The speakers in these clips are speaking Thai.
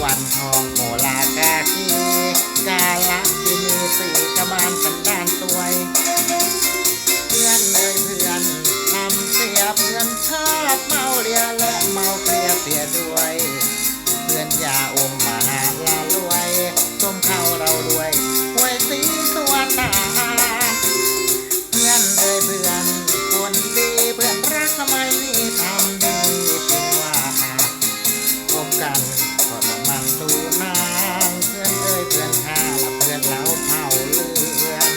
วันทองโมลากากีกาละที่มีสีกระบาลสันดานสวยเพื่อนเอ่ยเพื่อนทำเสียเพื่อนชอบเมาเรียและเมาเกลียเสียด้วยเพื่อนยาอมมาหาลารวยส้มเข้าเรารวยหวยสีตัวตาเพื่อนเอ่ยเพื่อนคนดีเพื่อนรักทำไมนี่ทำดีจริงว่าพบกันก็ต้องมันดูนานเพื่อนเอ่ยเพื่อนข้าและเพื่อนเราเผาเลือน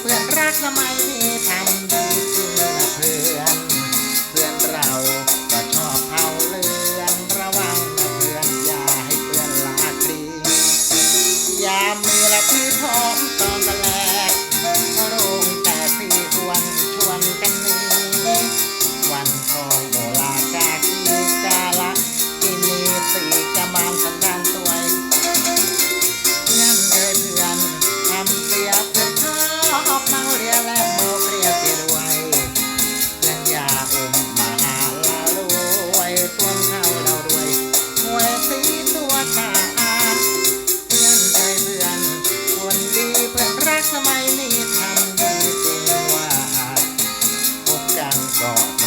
เพื่อนรักทำไมนี่ทำดีจริงนะเพื่อนเพื่อนเราก็ชอบเผาเลือนระวังนะเพื่อนอย่าให้เพื่อนลาคลียามมีละพี่พร้อมตอนตะแลกโรงแต่พี่ควรชวนกันนี้วันทองโมลากากีกาละที่มีสีกระบาลสันดานสวยเพื่อนเอ่ยเพื่อนทำเสียเพื่อนเมาเรียและเมาเกลียเสียด้วยเพื่อนยาอมมาหาลารวยส่วนเข้าเราด้วยหวยสีตัวตาเพื่อนเอ่ยเพื่อนคนดีเพื่อนรักทำไมนี่ทำดีจริงว่าพบกันก็